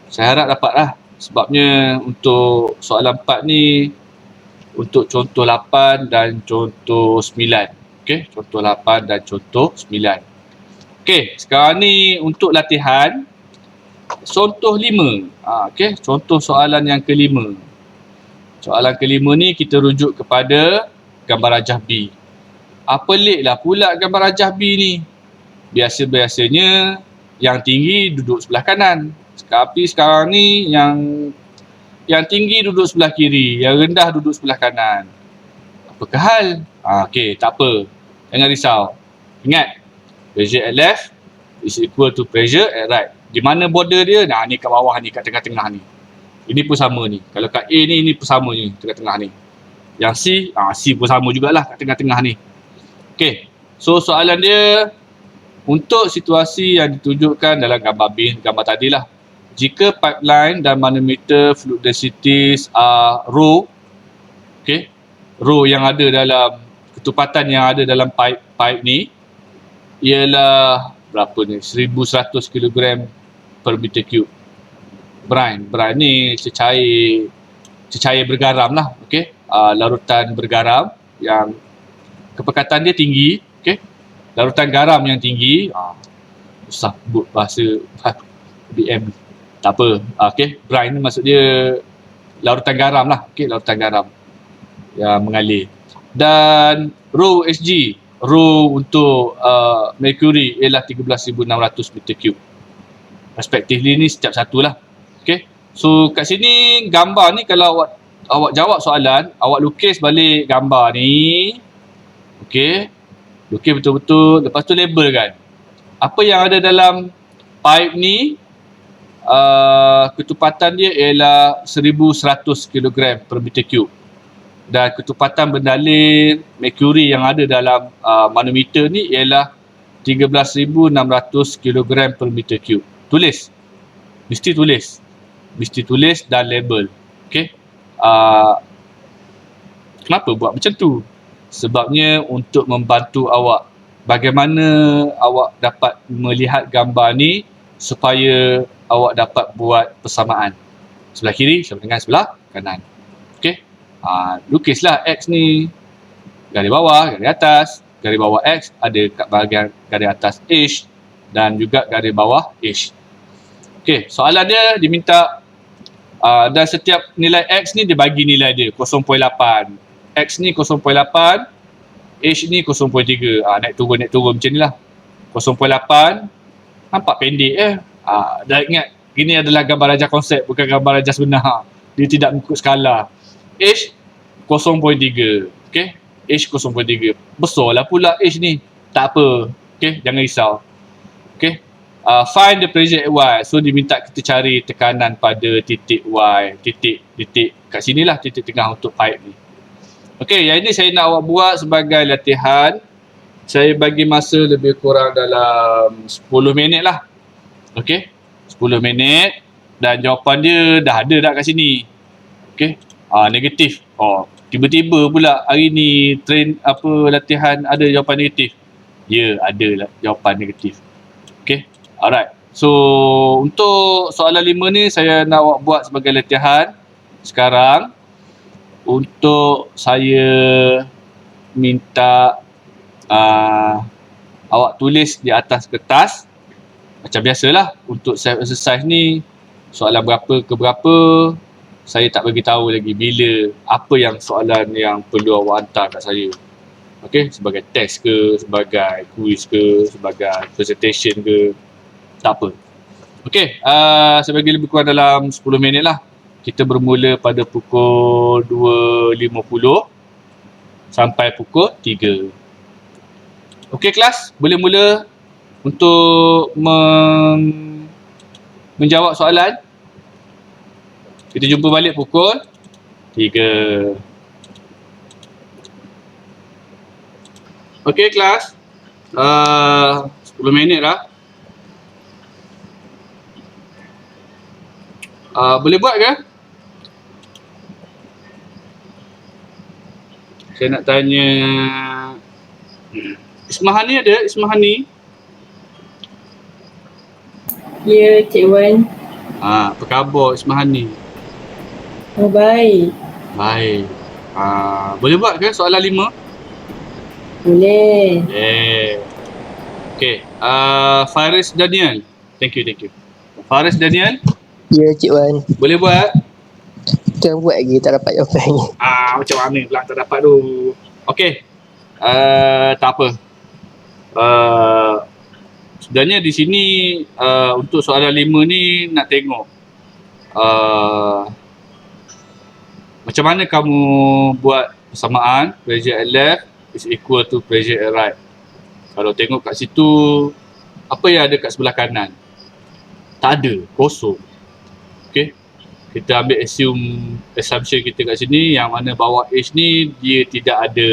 Saya harap dapat lah. Sebabnya untuk soalan 4 ni, untuk contoh 8 dan contoh 9. Okay, contoh 8 dan contoh 9. Okay, sekarang ni untuk latihan, contoh 5. Okay, contoh soalan yang kelima. Soalan kelima ni kita rujuk kepada gambar rajah B. Pelik lah pula gambar rajah B ni. Biasa-biasanya yang tinggi duduk sebelah kanan. Tapi sekarang ni yang tinggi duduk sebelah kiri, yang rendah duduk sebelah kanan. Apakah hal? Okey, tak apa. Jangan risau. Ingat, pressure at left is equal to pressure at right. Di mana border dia? Ni kat bawah ni, kat tengah-tengah ni. Ini pun sama ni. Kalau kat A ni, ini pun sama ni, tengah-tengah ni. Yang C, C pun sama jugalah kat tengah-tengah ni. Okey. So soalan dia, untuk situasi yang ditunjukkan dalam gambar B, gambar tadilah. Jika pipeline dan manometer fluid densities are rho, okay, rho yang ada dalam ketupatan yang ada dalam pipe ni ialah berapa ni? 1100 kg per meter cube. Brine ni cecair bergaram lah, okay, larutan bergaram yang kepekatan dia tinggi, okay, larutan garam yang tinggi. Susah sebut bahasa BM. Tak apa. Okay, brine ni maksud dia larutan garam lah. Okey, larutan garam yang mengalir. Dan rho Hg, rho untuk mercury ialah 13,600 meter cube. Respectively ni setiap satu lah. Okey. So kat sini gambar ni kalau awak jawab soalan, awak lukis balik gambar ni. Okey. Lukis betul-betul, lepas tu label kan. Apa yang ada dalam pipe ni, ketupatan dia ialah 1,100 kg per meter cube. Dan ketupatan berdalil mercury yang ada dalam manometer ni ialah 13,600 kg per meter cube. Tulis. Mesti tulis. Mesti tulis dan label. Okey. Kenapa buat macam tu? Sebabnya untuk membantu awak bagaimana awak dapat melihat gambar ni supaya awak dapat buat persamaan. Sebelah kiri sama dengan sebelah kanan. Okey. Lukislah X ni. Garis bawah, garis atas. Garis bawah X ada kat bahagian garis atas H dan juga garis bawah H. Okey, soalan dia diminta dan setiap nilai X ni dia bagi nilai dia 0.8. X ni 0.8, H ni 0.3. Naik turun macam ni lah. 0.8 nampak pendek dah ingat ini adalah gambar rajah konsep, bukan gambar rajah sebenar. Dia tidak mengikut skala. H 0.3. Okey, H 0.3. Besarlah pula H ni. Tak apa. Okey, jangan risau. Okey. Find the pressure at Y. So diminta kita cari tekanan pada titik Y. Titik kat sinilah titik tengah untuk pipe ni. Okey, yang ini saya nak awak buat sebagai latihan. Saya bagi masa lebih kurang dalam 10 minit lah. Okey, 10 minit. Dan jawapan dia dah ada dah kat sini. Okey, negatif. Tiba-tiba pula hari ni train latihan ada jawapan negatif. Ya, ada lah jawapan negatif. Okey, alright. So, untuk soalan 5 ni saya nak awak buat sebagai latihan. Sekarang, untuk saya minta awak tulis di atas kertas. Macam biasalah, untuk self exercise ni, soalan berapa ke berapa, saya tak bagi tahu lagi bila, apa yang soalan yang perlu awak hantar kat saya. Okey, sebagai test ke, sebagai quiz ke, sebagai presentation ke, tak apa. Okey, saya bagi lebih kurang dalam 10 minit lah. Kita bermula pada pukul 2.50 sampai pukul 3. Okey kelas, boleh mula untuk menjawab soalan. Kita jumpa balik pukul 3. Okey kelas, 10 minit lah. Boleh buat ke? Saya nak tanya Ismahani ada? Ismahani? Ya, Cik Wan. Apa khabar Ismahani? Baik. Baik. Boleh buat ke soalan 5? Boleh. Okay. Faris Daniel. Thank you. Faris Daniel. Ya, Cik Wan. Boleh buat? Kita buat lagi, tak dapat jawapan ni. Macam mana pula tak dapat tu? Okay. Tak apa. Sebenarnya di sini untuk soalan 5 ni nak tengok macam mana kamu buat persamaan pressure at left is equal to pressure at right. Kalau tengok kat situ, apa yang ada kat sebelah kanan? Tak ada, kosong. Okay, kita ambil assumption kita kat sini yang mana bawah H ni dia tidak ada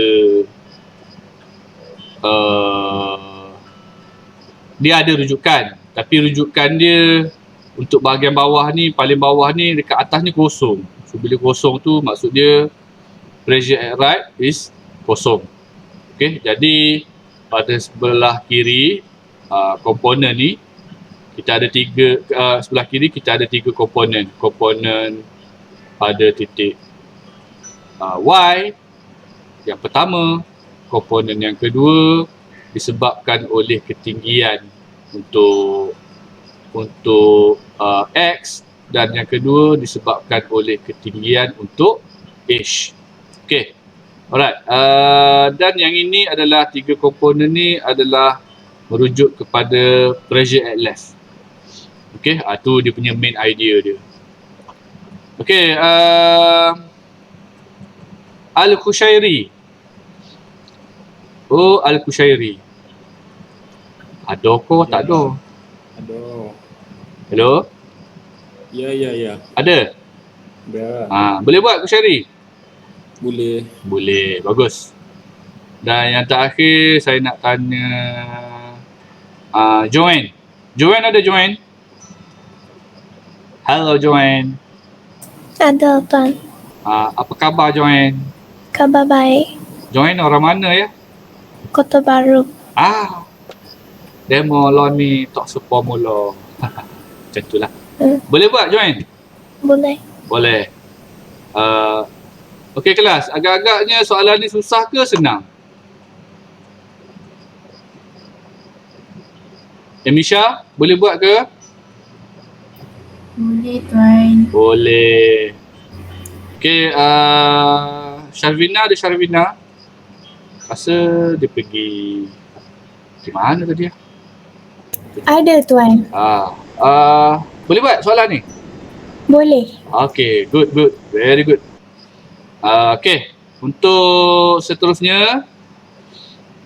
dia ada rujukan, tapi rujukan dia untuk bahagian bawah ni, paling bawah ni dekat atas ni kosong. So bila kosong tu maksud dia pressure at right is kosong. Okay, jadi pada sebelah kiri komponen ni kita ada sebelah kiri kita ada 3 komponen pada titik Y yang pertama. Komponen yang kedua disebabkan oleh ketinggian untuk X dan yang kedua disebabkan oleh ketinggian untuk H. Okey. Alright. Dan yang ini adalah 3 komponen ni adalah merujuk kepada pressure at left. Okey, tu dia punya main idea dia. Okey, Al-Qushairi. Oh, Al-Qushairi. Ada ke tak ada? Ada. Hello? Ya. Ada? Ada. Boleh buat Qushairi? Boleh. Boleh, bagus. Dan yang terakhir saya nak tanya Joanne. Joanne ada Joanne? Hello Joanne. Ada Tuan. Apa khabar Joanne? Khabar baik. Joanne orang mana ya? Kota Baru. Demo lo ni tak sepa mula. Macam tu lah. Boleh buat Joanne? Boleh. Boleh. Okey kelas, agak-agaknya soalan ni susah ke senang? Emisha, boleh buat ke? Boleh Tuan. Boleh. Okey, Sharvina ada Sharvina. Rasa dia pergi mana tadi? Ada Tuan. Boleh buat soalan ni? Boleh. Okey, good. Very good. Okey, untuk seterusnya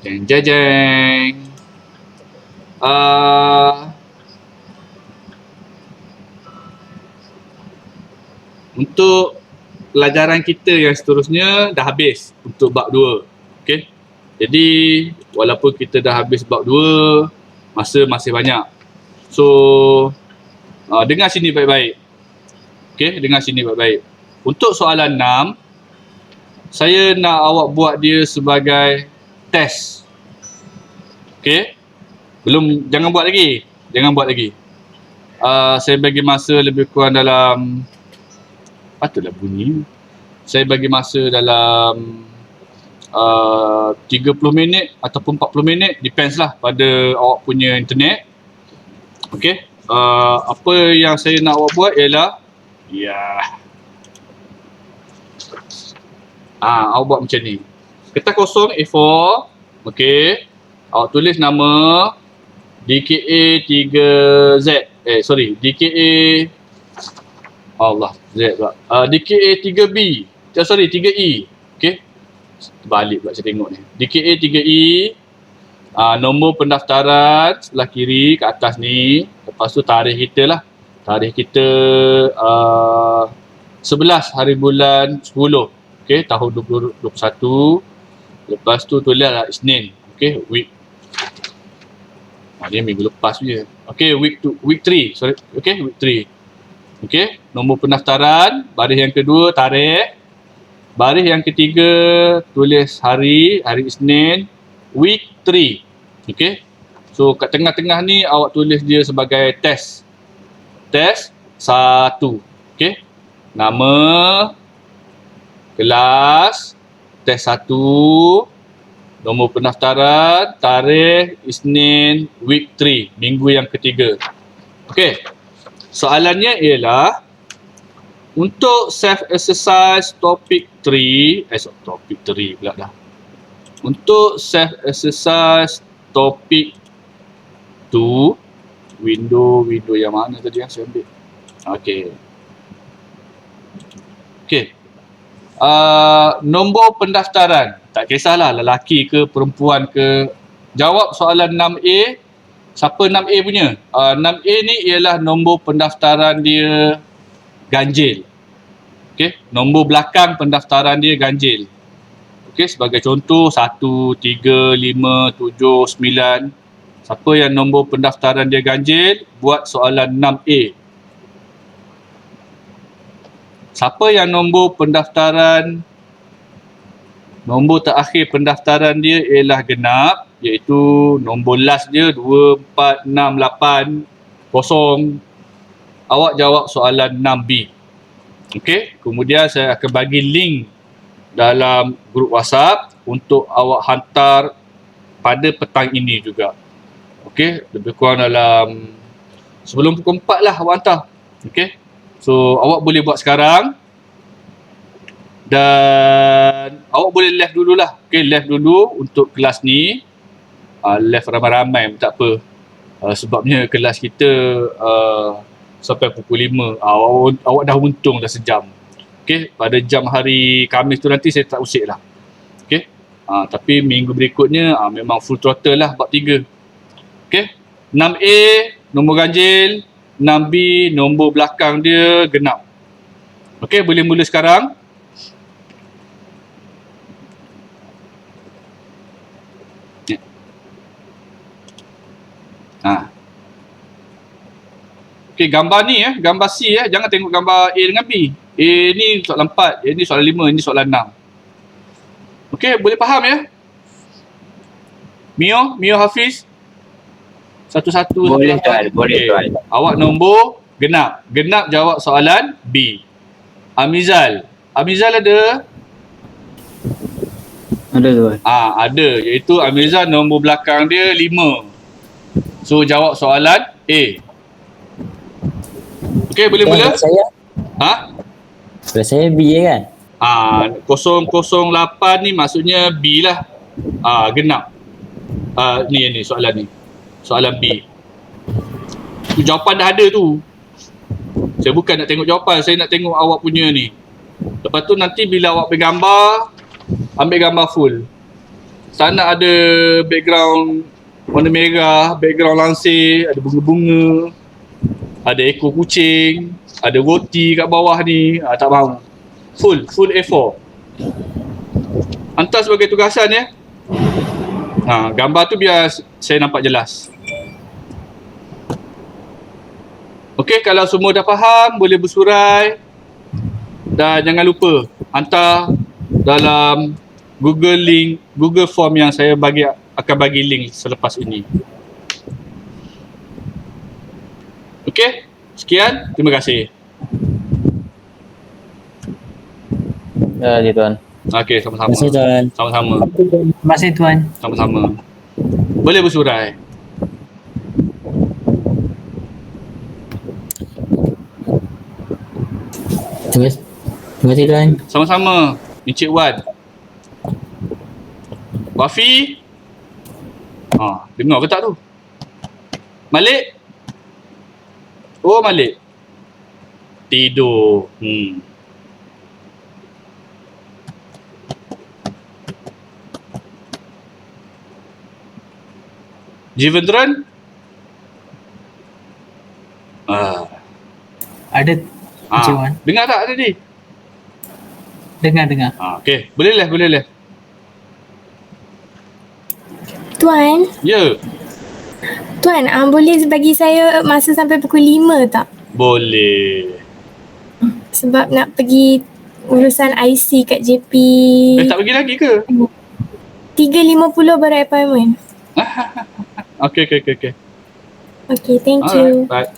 jeng. Untuk pelajaran kita yang seterusnya dah habis untuk bab 2. Okey. Jadi walaupun kita dah habis bab 2, masa masih banyak. So dengar sini baik-baik. Okey, dengar sini baik-baik. Untuk soalan 6, saya nak awak buat dia sebagai test. Okey? Jangan buat lagi. Saya bagi masa lebih kurang dalam patutlah bunyi. Saya bagi masa dalam 30 minit ataupun 40 minit, depends lah pada awak punya internet. Okey? Apa yang saya nak awak buat ialah awak buat macam ni. Kertas kosong A4. Okey. Awak tulis nama DKA 3Z. DKA Allah, Z pula. DKA 3B. 3E. Okey. Balik pula saya tengok ni. DKA 3E. Nombor pendaftaran sebelah kiri kat atas ni. Lepas tu tarikh kita lah. Tarikh kita 11 hari bulan 10. Okey, tahun 2021. Lepas tu tulislah Isnin. Okey, week. Dia minggu lepas punya. Okey, week 3. Sorry. Okey, week 3. Okey, nombor pendaftaran, baris yang kedua tarikh. Baris yang ketiga tulis hari Isnin, week 3. Okey. So kat tengah-tengah ni awak tulis dia sebagai test. Test 1. Okey. Nama, kelas, test 1, nombor pendaftaran, tarikh, Isnin, week 3, minggu yang ketiga. Okey. Soalannya ialah untuk self exercise topik 3, topik 3 pula dah. Untuk self exercise topik 2, window yang mana tadi yang saya ambil? Okey. Nombor pendaftaran, tak kisahlah lelaki ke perempuan ke, jawab soalan 6A. Siapa 6A punya? 6A ni ialah nombor pendaftaran dia ganjil. Okey, nombor belakang pendaftaran dia ganjil. Okey, sebagai contoh 1, 3, 5, 7, 9. Siapa yang nombor pendaftaran dia ganjil, buat soalan 6A. Siapa yang nombor pendaftaran, nombor terakhir pendaftaran dia ialah genap, iaitu nombor last dia 24680. Awak jawab soalan 6B. Okey, kemudian saya akan bagi link dalam grup WhatsApp untuk awak hantar pada petang ini juga. Okey, lebih kurang dalam sebelum pukul 4 lah awak hantar. Okey. So awak boleh buat sekarang. Dan awak boleh left dululah. Okay, left dulu untuk kelas ni. Left ramai-ramai tak apa. Sebabnya kelas kita sampai pukul 5. Awak dah untung dah sejam. Okay, pada jam hari Khamis tu nanti saya tak usik lah. Okay, tapi minggu berikutnya memang full throttle lah bab 3. Okay, 6A nombor ganjil, 6B nombor belakang dia genap. Okay, boleh mula sekarang. Okay, gambar ni gambar C jangan tengok gambar A dengan B. A ni soalan 4, A ni soalan 5, ini soalan 6. Okay, boleh faham ya? Mio Hafiz. Satu-satu. Boleh tuan, boleh tuan. Awak nombor genap. Genap jawab soalan B. Amizal ada? Ada tuan. Ada, iaitu Amizal nombor belakang dia 5. So jawab soalan A. Okey, boleh mula? Saya Sebelah saya B kan? 008 ni maksudnya B lah. Genap. Ni soalan ni. Soalan B. Jawapan dah ada tu. Saya bukan nak tengok jawapan, saya nak tengok awak punya ni. Lepas tu nanti bila awak ambil gambar, ambil gambar full. Sana ada background warna merah, background lansir, ada bunga-bunga, ada ekor kucing, ada roti kat bawah ni. Tak mahu. Full A4. Hantar sebagai tugasan ya. Gambar tu biar saya nampak jelas. Okey, kalau semua dah faham, boleh bersurai. Dan jangan lupa hantar dalam Google Form yang saya akan bagi link selepas ini. Okey, sekian. Terima kasih. Ya, tuan. Okey, sama-sama. Terima kasih tuan. Sama-sama. Terima kasih tuan. Sama-sama. Boleh bersurai. Terima kasih tuan. Sama-sama. Encik Wan. Wafi. Dengar ke tak tu? Malik. Oh, Malik. Tidur. Jivendran? Ada Encik Wan. Dengar tak tadi? Dengar. Okey. Boleh leh. Tuan, Ya, Tuan, boleh bagi saya masa sampai pukul 5 tak? boleh. Sebab nak pergi urusan IC kat JP. Tak pergi lagi ke? 3.50 baru appointment. Okey. Okay, thank Alright, you. bye.